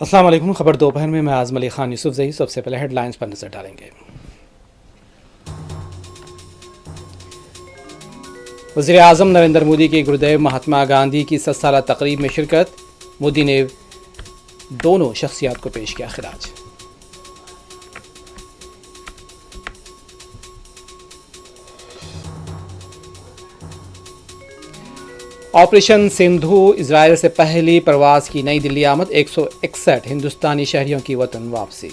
السلام علیکم. خبر دوپہر میں اعظم علی خان یوسف زئی. سب سے پہلے ہیڈ لائنز پر نظر ڈالیں گے. وزیر اعظم نریندر مودی کی گرودیو مہاتما گاندھی کی 100 سالہ تقریب میں شرکت. مودی نے دونوں شخصیات کو پیش کیا خراج. آپریشن سندھو اسرائیل سے پہلی پرواز کی نئی دلی آمد. 161 ہندوستانی شہریوں کی وطن واپسی.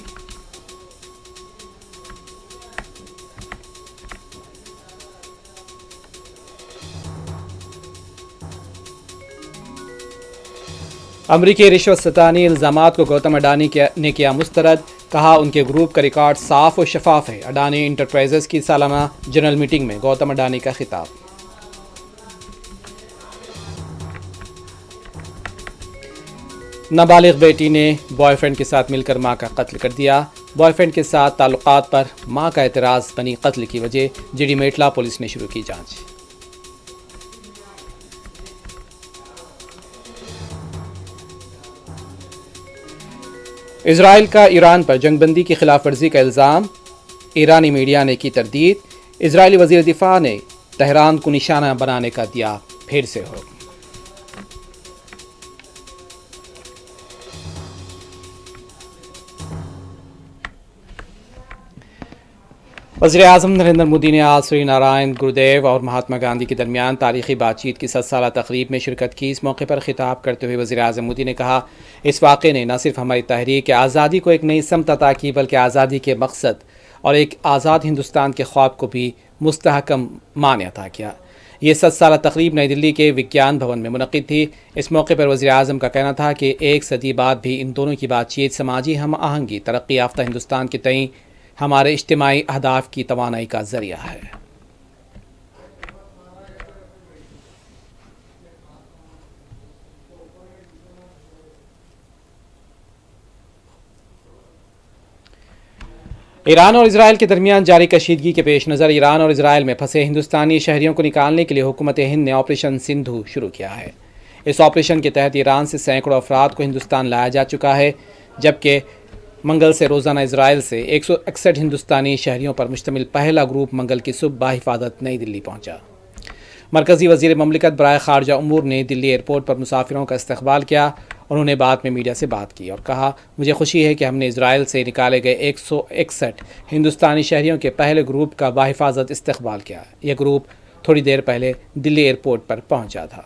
امریکی رشوت ستانی الزامات کو گوتم اڈانی نے کیا مسترد. کہا ان کے گروپ کا ریکارڈ صاف و شفاف ہے. اڈانی انٹرپرائزز کی سالانہ جنرل میٹنگ میں گوتم اڈانی کا خطاب. نابالغ بیٹی نے بوائے فرینڈ کے ساتھ مل کر ماں کا قتل کر دیا. بوائے فرینڈ کے ساتھ تعلقات پر ماں کا اعتراض بنی قتل کی وجہ. جی ڈی میٹلا پولیس نے شروع کی جانچ. اسرائیل کا ایران پر جنگ بندی کی خلاف ورزی کا الزام. ایرانی میڈیا نے کی تردید. اسرائیلی وزیر دفاع نے تہران کو نشانہ بنانے کا دیا پھر سے حکم. وزیر اعظم نریندر مودی نے آج سری نارائن گرودیو اور مہاتما گاندھی کے درمیان تاریخی بات چیت کی 100 سالہ تقریب میں شرکت کی. اس موقع پر خطاب کرتے ہوئے وزیر اعظم مودی نے کہا اس واقعے نے نہ صرف ہماری تحریک آزادی کو ایک نئی سمت عطا کی بلکہ آزادی کے مقصد اور ایک آزاد ہندوستان کے خواب کو بھی مستحکم معنی عطا کیا. یہ 100 سالہ تقریب نئی دلی کے وگیان بھون میں منعقد تھی. اس موقع پر وزیر اعظم کا کہنا تھا کہ ایک صدی بعد بھی ان دونوں کی بات چیت سماجی ہم آہنگی ترقی یافتہ ہندوستان کے تئیں ہمارے اجتماعی اہداف کی توانائی کا ذریعہ ہے. ایران اور اسرائیل کے درمیان جاری کشیدگی کے پیش نظر ایران اور اسرائیل میں پھنسے ہندوستانی شہریوں کو نکالنے کے لیے حکومت ہند نے آپریشن سندھو شروع کیا ہے. اس آپریشن کے تحت ایران سے سینکڑوں افراد کو ہندوستان لایا جا چکا ہے جبکہ منگل سے روزانہ اسرائیل سے 161 ہندوستانی شہریوں پر مشتمل پہلا گروپ منگل کی صبح باحفاظت نئی دلی پہنچا. مرکزی وزیر مملکت برائے خارجہ امور نے دلی ایئرپورٹ پر مسافروں کا استقبال کیا. انہوں نے بعد میں میڈیا سے بات کی اور کہا مجھے خوشی ہے کہ ہم نے اسرائیل سے نکالے گئے 161 ہندوستانی شہریوں کے پہلے گروپ کا باحفاظت استقبال کیا. یہ گروپ تھوڑی دیر پہلے دلی ایئرپورٹ پر پہنچا تھا.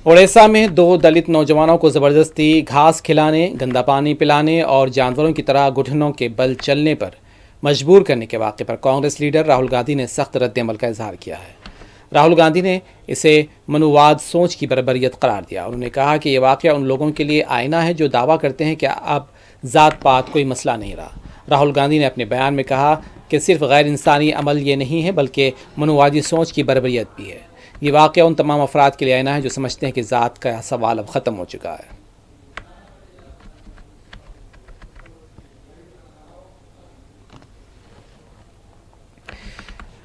اڑیسہ میں 2 دلت نوجوانوں کو زبردستی گھاس کھلانے، گندا پانی پلانے اور جانوروں کی طرح گھٹنوں کے بل چلنے پر مجبور کرنے کے واقعے پر کانگریس لیڈر راہل گاندھی نے سخت رد عمل کا اظہار کیا ہے. راہل گاندھی نے اسے منوواد سوچ کی بربریت قرار دیا. انہوں نے کہا کہ یہ واقعہ ان لوگوں کے لیے آئینہ ہے جو دعویٰ کرتے ہیں کہ اب ذات پات کوئی مسئلہ نہیں رہا. راہل گاندھی نے اپنے بیان میں کہا کہ صرف غیر انسانی عمل یہ نہیں ہے بلکہ منووادی سوچ کی بربریت بھی ہے. یہ واقعہ ان تمام افراد کے لیے آئینہ ہے جو سمجھتے ہیں کہ ذات کا سوال اب ختم ہو چکا ہے.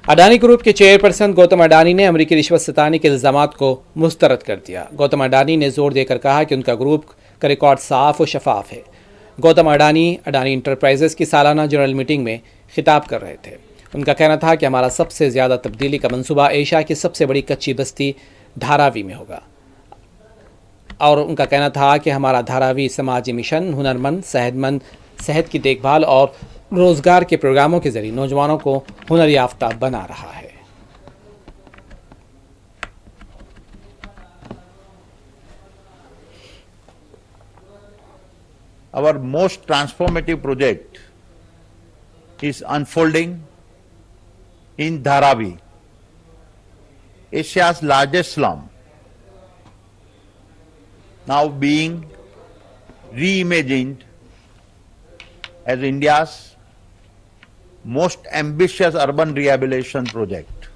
اڈانی گروپ کے چیئرپرسن گوتم اڈانی نے امریکی رشوت ستانی کے الزامات کو مسترد کر دیا. گوتم اڈانی نے زور دے کر کہا کہ ان کا گروپ کا ریکارڈ صاف و شفاف ہے. گوتم اڈانی انٹرپرائزز کی سالانہ جنرل میٹنگ میں خطاب کر رہے تھے. ان کا کہنا تھا کہ ہمارا سب سے زیادہ تبدیلی کا منصوبہ ایشیا کی سب سے بڑی کچی بستی دھاراوی میں ہوگا اور ان کا کہنا تھا کہ ہمارا دھاراوی سماجی مشن ہنرمند صحت کی دیکھ بھال اور روزگار کے پروگراموں کے ذریعے نوجوانوں کو ہنر یافتہ بنا رہا ہے. Our most transformative project is unfolding in Dharavi, Asia's largest slum, now being reimagined as India's most ambitious urban rehabilitation project.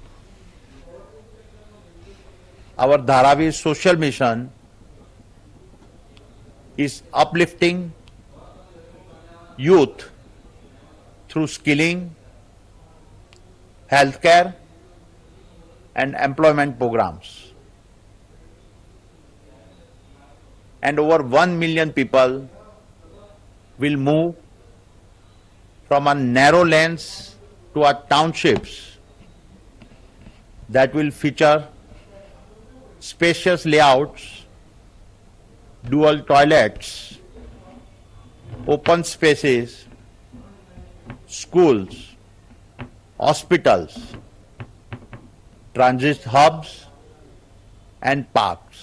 Our Dharavi social mission is uplifting youth through skilling, healthcare, and employment programs. And over 1 million people will move from our narrow lanes to our townships that will feature spacious layouts, dual toilets, open spaces, schools, hospitals, transit hubs, and parks.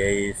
AIs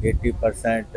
80%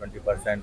20%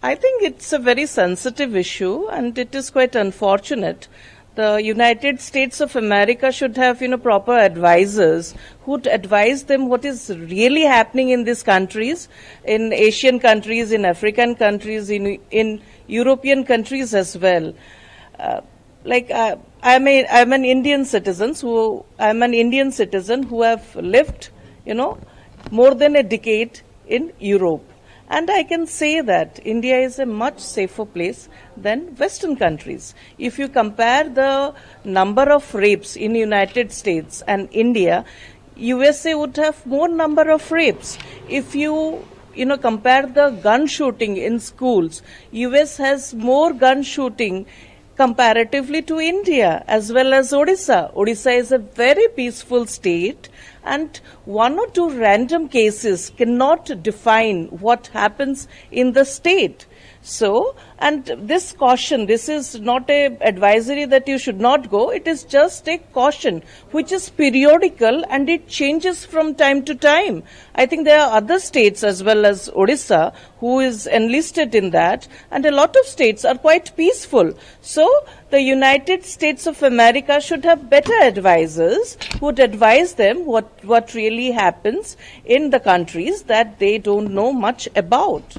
I think it's a very sensitive issue and it is quite unfortunate. The United States of America should have, proper advisors who'd advise them what is really happening in these countries, in Asian countries, in African countries, in European countries as well. I'm an Indian citizen who have lived, more than a decade in Europe. And I can say that India is a much safer place than Western countries. If you compare the number of rapes in United States and India, USA would have more number of rapes. If you compare the gun shooting in schools, US has more gun shooting comparatively to India as well as Odisha. Odisha is a very peaceful state and one or two random cases cannot define what happens in the state. So, and this caution, this is not a advisory that you should not go, it is just a caution which is periodical and it changes from time to time. I think there are other states as well as Odisha who is enlisted in that, and a lot of states are quite peaceful. So, the United States of America should have better advisors who would advise them what really happens in the countries that they don't know much about.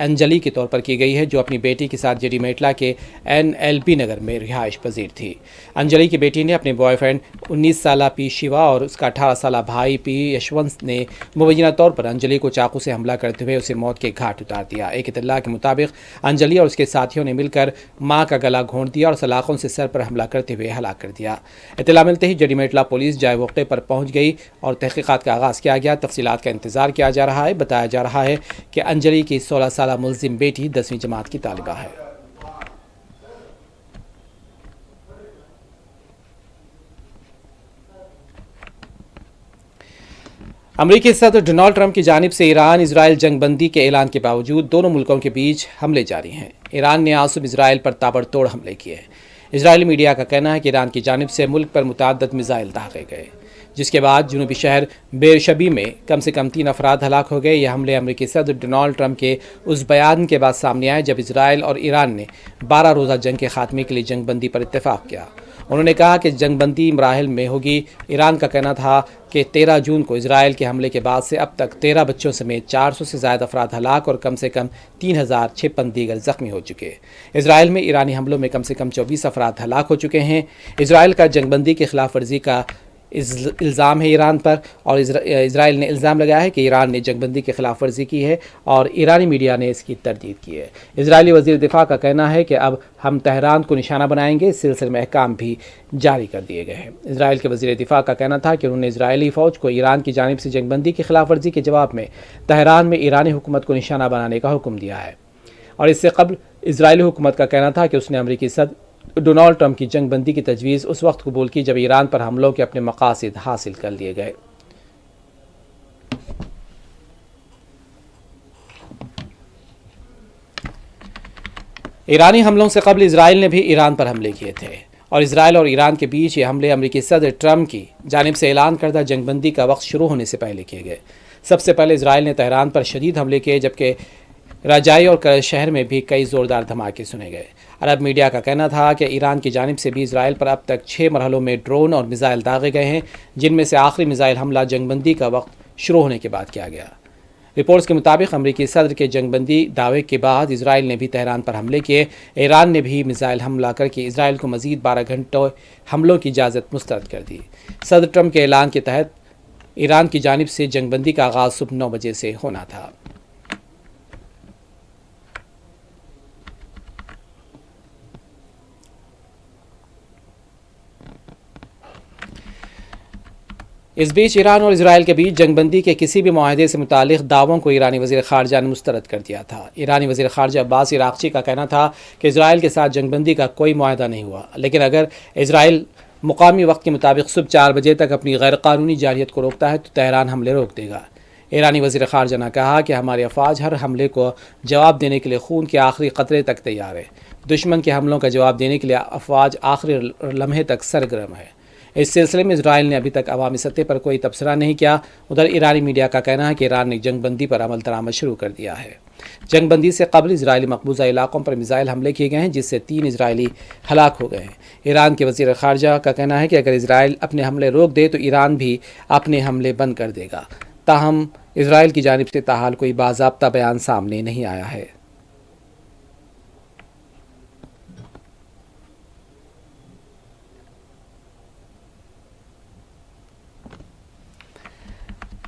Anjali کے طور پر کی گئی ہے، جو اپنی بیٹی کے ساتھ JD میٹلا کے NLP نگر میں رہائش پذیر تھی۔ انجلی کی بیٹی نے اپنے بوائے فرینڈ 19 سالہ پی شیوا اور اس کا 18 سالہ بھائی پی یشونت نے مبینہ طور پر انجلی کو چاقو سے حملہ کرتے ہوئے اسے موت کے گھاٹ اتار دیا۔ ایک اطلاع کے مطابق انجلی اور اس کے ساتھیوں نے مل کر ماں کا گلا گھونٹ دیا اور سلاخوں سے سر پر حملہ کرتے ہوئے ہلاک کر دیا۔ اطلاع ملتے ہی JD میٹلا پولیس جائے موقع پر پہنچ گئی اور تحقیقات کا آغاز کیا گیا۔ تفصیلات کا انتظار کیا جا رہا ہے۔ بتایا جا رہا ہے کہ انجلی کی 16 سالہ ملزم بیٹی 10ویں جماعت کی طالبہ ہے۔ امریکی صدر ڈونلڈ ٹرمپ کی جانب سے ایران اسرائیل جنگ بندی کے اعلان کے باوجود دونوں ملکوں کے بیچ حملے جاری ہیں۔ ایران نے آج صبح اسرائیل پر تابڑتوڑ حملے کیے۔ اسرائیلی میڈیا کا کہنا ہے کہ ایران کی جانب سے ملک پر متعدد میزائل داغے گئے، جس کے بعد جنوبی شہر بیرشبی میں کم سے کم 3 افراد ہلاک ہو گئے۔ یہ حملے امریکی صدر ڈونلڈ ٹرمپ کے اس بیان کے بعد سامنے آئے جب اسرائیل اور ایران نے 12 روزہ جنگ کے خاتمے کے لیے جنگ بندی پر اتفاق کیا۔ انہوں نے کہا کہ جنگ بندی مراحل میں ہوگی۔ ایران کا کہنا تھا کہ 13 جون کو اسرائیل کے حملے کے بعد سے اب تک 13 بچوں سمیت 400 سے زائد افراد ہلاک اور کم سے کم 3056 دیگر زخمی ہو چکے۔ اسرائیل میں ایرانی حملوں میں کم سے کم 24 افراد ہلاک ہو چکے ہیں۔ اسرائیل کا جنگ بندی کی خلاف ورزی کا الزام ہے ایران پر، اور اسرائیل نے الزام لگایا ہے کہ ایران نے جنگ بندی کی خلاف ورزی کی ہے اور ایرانی میڈیا نے اس کی تردید کی ہے۔ اسرائیلی وزیر دفاع کا کہنا ہے کہ اب ہم تہران کو نشانہ بنائیں گے۔ اس سلسلے میں احکام بھی جاری کر دیے گئے ہیں۔ اسرائیل کے وزیر دفاع کا کہنا تھا کہ انہوں نے اسرائیلی فوج کو ایران کی جانب سے جنگ بندی کی خلاف ورزی کے جواب میں تہران میں ایرانی حکومت کو نشانہ بنانے کا حکم دیا ہے، اور اس سے قبل اسرائیلی حکومت کا کہنا تھا کہ اس نے امریکی صدر ڈونلڈ ٹرمپ کی جنگ بندی کی تجویز اس وقت قبول کی جب ایران پر حملوں کے اپنے مقاصد حاصل کر لیے گئے۔ ایرانی حملوں سے قبل اسرائیل نے بھی ایران پر حملے کیے تھے، اور اسرائیل اور ایران کے بیچ یہ حملے امریکی صدر ٹرمپ کی جانب سے اعلان کردہ جنگ بندی کا وقت شروع ہونے سے پہلے کیے گئے۔ سب سے پہلے اسرائیل نے تہران پر شدید حملے کیے، جبکہ راجائی اور کرج شہر میں بھی کئی زوردار دھماکے سنے گئے۔ عرب میڈیا کا کہنا تھا کہ ایران کی جانب سے بھی اسرائیل پر اب تک 6 مرحلوں میں ڈرون اور میزائل داغے گئے ہیں، جن میں سے آخری میزائل حملہ جنگ بندی کا وقت شروع ہونے کے بعد کیا گیا۔ رپورٹس کے مطابق امریکی صدر کے جنگ بندی دعوے کے بعد اسرائیل نے بھی تہران پر حملے کیے۔ ایران نے بھی میزائل حملہ کر کے اسرائیل کو مزید 12 گھنٹوں حملوں کی اجازت مسترد کر دی۔ صدر ٹرمپ کے اعلان کے تحت ایران کی جانب سے جنگ بندی کا آغاز صبح 9 بجے سے ہونا تھا۔ اس بیچ ایران اور اسرائیل کے بیچ جنگ بندی کے کسی بھی معاہدے سے متعلق دعووں کو ایرانی وزیر خارجہ نے مسترد کر دیا تھا۔ ایرانی وزیر خارجہ عباس عراقچی کا کہنا تھا کہ اسرائیل کے ساتھ جنگ بندی کا کوئی معاہدہ نہیں ہوا، لیکن اگر اسرائیل مقامی وقت کے مطابق صبح 4 بجے تک اپنی غیر قانونی جارحیت کو روکتا ہے تو تہران حملے روک دے گا۔ ایرانی وزیر خارجہ نے کہا کہ ہماری افواج ہر حملے کو جواب دینے کے لیے خون کے آخری قطرے تک تیار ہے۔ دشمن کے حملوں کا جواب دینے کے لیے افواج آخری لمحے تک سرگرم ہے۔ اس سلسلے میں اسرائیل نے ابھی تک عوامی سطح پر کوئی تبصرہ نہیں کیا۔ ادھر ایرانی میڈیا کا کہنا ہے کہ ایران نے جنگ بندی پر عمل درآمد شروع کر دیا ہے۔ جنگ بندی سے قبل اسرائیلی مقبوضہ علاقوں پر میزائل حملے کیے گئے ہیں، جس سے 3 اسرائیلی ہلاک ہو گئے ہیں۔ ایران کے وزیر خارجہ کا کہنا ہے کہ اگر اسرائیل اپنے حملے روک دے تو ایران بھی اپنے حملے بند کر دے گا، تاہم اسرائیل کی جانب سے تاحال کوئی باضابطہ بیان سامنے نہیں آیا ہے۔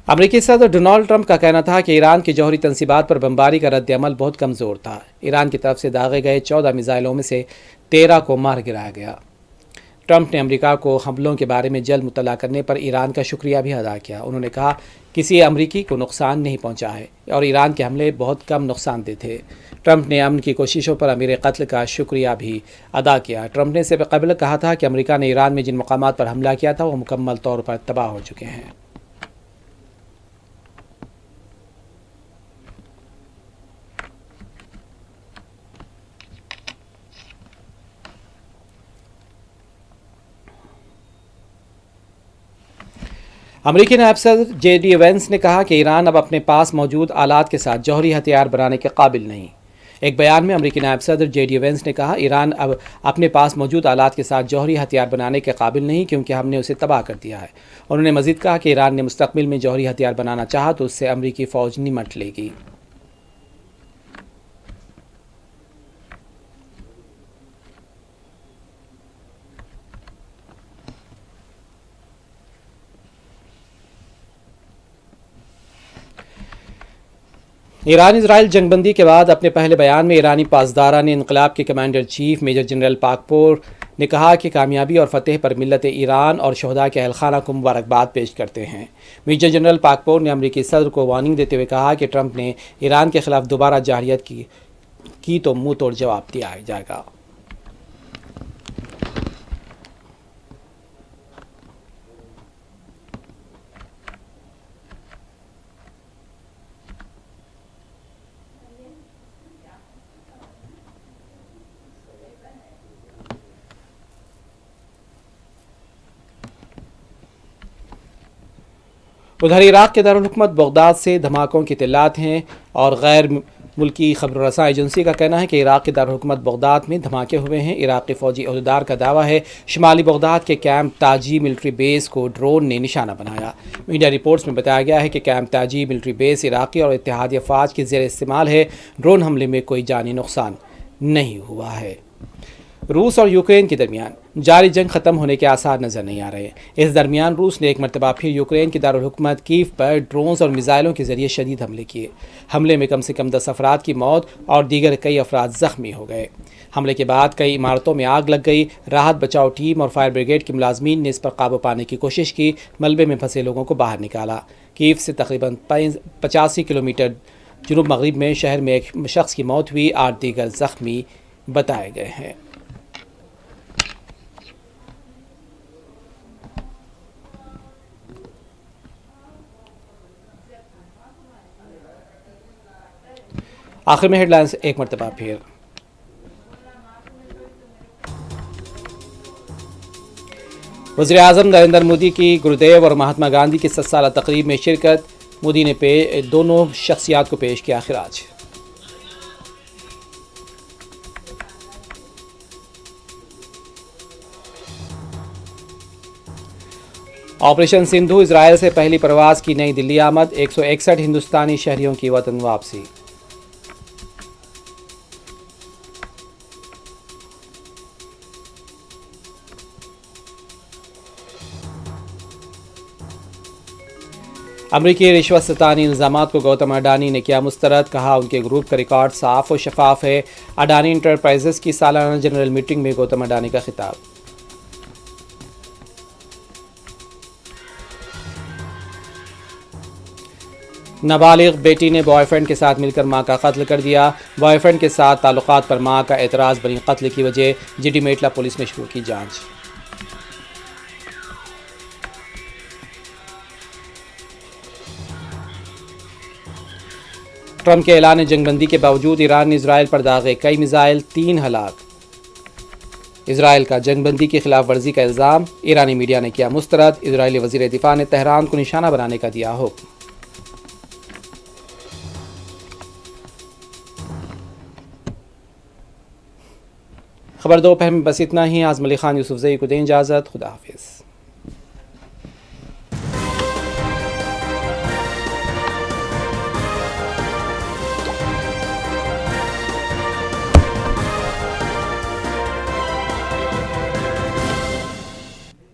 امریکی صدر ڈونلڈ ٹرمپ کا کہنا تھا کہ ایران کی جوہری تنصیبات پر بمباری کا رد عمل بہت کمزور تھا۔ ایران کی طرف سے داغے گئے 14 میزائلوں میں سے 13 کو مار گرایا گیا۔ ٹرمپ نے امریکہ کو حملوں کے بارے میں جلد مطلع کرنے پر ایران کا شکریہ بھی ادا کیا۔ انہوں نے کہا کسی امریکی کو نقصان نہیں پہنچا ہے اور ایران کے حملے بہت کم نقصان دہ تھے۔ ٹرمپ نے امن کی کوششوں پر امیر قتل کا شکریہ بھی ادا کیا۔ ٹرمپ نے اس سے قبل کہا تھا کہ امریکہ نے ایران میں جن مقامات پر حملہ کیا تھا وہ مکمل طور پر تباہ ہو چکے ہیں۔ امریکی نائب صدر JD وینس نے کہا کہ ایران اب اپنے پاس موجود آلات کے ساتھ جوہری ہتھیار بنانے کے قابل نہیں۔ ایک بیان میں امریکی نائب صدر JD وینس نے کہا ایران اب اپنے پاس موجود آلات کے ساتھ جوہری ہتھیار بنانے کے قابل نہیں کیونکہ ہم نے اسے تباہ کر دیا ہے۔ انہوں نے مزید کہا کہ ایران نے مستقبل میں جوہری ہتھیار بنانا چاہا تو اس سے امریکی فوج نمٹ لے گی۔ ایران اسرائیل جنگ بندی کے بعد اپنے پہلے بیان میں ایرانی پاسداران انقلاب کے کمانڈر چیف میجر جنرل پاکپور نے کہا کہ کامیابی اور فتح پر ملت ایران اور شہداء کے اہل خانہ کو مبارکباد پیش کرتے ہیں۔ میجر جنرل پاکپور نے امریکی صدر کو وارننگ دیتے ہوئے کہا کہ ٹرمپ نے ایران کے خلاف دوبارہ جارحیت کی تو منہ توڑ جواب دیا جائے گا۔ ادھر عراق کے دارالحکومت بغداد سے دھماکوں کی اطلاعات ہیں اور غیر ملکی خبر رساں ایجنسی کا کہنا ہے کہ عراق کے دارالحکومت بغداد میں دھماکے ہوئے ہیں۔ عراقی فوجی عہدیدار کا دعویٰ ہے شمالی بغداد کے کیمپ تاجی ملٹری بیس کو ڈرون نے نشانہ بنایا۔ میڈیا رپورٹس میں بتایا گیا ہے کہ کیمپ تاجی ملٹری بیس عراقی اور اتحادی افواج کے زیر استعمال ہے۔ ڈرون حملے میں کوئی جانی نقصان نہیں ہوا ہے۔ روس اور یوکرین کے درمیان جاری جنگ ختم ہونے کے آثار نظر نہیں آ رہے۔ اس درمیان روس نے ایک مرتبہ پھر یوکرین کی دارالحکومت کیف پر ڈرونز اور میزائلوں کے ذریعے شدید حملے کیے۔ حملے میں کم سے کم 10 افراد کی موت اور دیگر کئی افراد زخمی ہو گئے۔ حملے کے بعد کئی عمارتوں میں آگ لگ گئی۔ راحت بچاؤ ٹیم اور فائر بریگیڈ کے ملازمین نے اس پر قابو پانے کی کوشش کی، ملبے میں پھنسے لوگوں کو باہر نکالا۔ کیف سے تقریباً 85 کلومیٹر جنوب مغرب میں شہر میں ایک شخص کی موت ہوئی، 8 دیگر زخمی بتائے گئے ہیں۔ آخر میں ہیڈ لائنز ایک مرتبہ پھر۔ وزیر اعظم نریندر مودی کی گرودیو اور مہاتما گاندھی کی 7 سالہ تقریب میں شرکت۔ مودی نے دونوں شخصیات کو پیش کیا خراج۔ آپریشن سندھو اسرائیل سے پہلی پرواز کی نئی دلی آمد، 161 ہندوستانی شہریوں کی وطن واپسی۔ امریکی رشوت ستانی الزامات کو گوتم اڈانی نے کیا مسترد، کہا ان کے گروپ کا ریکارڈ صاف و شفاف ہے۔ اڈانی انٹرپرائزز کی سالانہ جنرل میٹنگ میں گوتم اڈانی کا خطاب۔ نابالغ بیٹی نے بوائے فرینڈ کے ساتھ مل کر ماں کا قتل کر دیا۔ بوائے فرینڈ کے ساتھ تعلقات پر ماں کا اعتراض بنی قتل کی وجہ، جی ڈی میٹلا پولیس نے شروع کی جانچ۔ ٹرمپ کے اعلان جنگ بندی کے باوجود ایران نے اسرائیل پر داغے کئی میزائل، 3 ہلاک۔ اسرائیل کا جنگ بندی کی خلاف ورزی کا الزام ایرانی میڈیا نے کیا مسترد۔ اسرائیلی وزیر دفاع نے تہران کو نشانہ بنانے کا دیا حکم۔ خبر دوپہر میں بس اتنا ہی۔ اعظم علی خان یوسف زئی کو دیں اجازت، خدا حافظ۔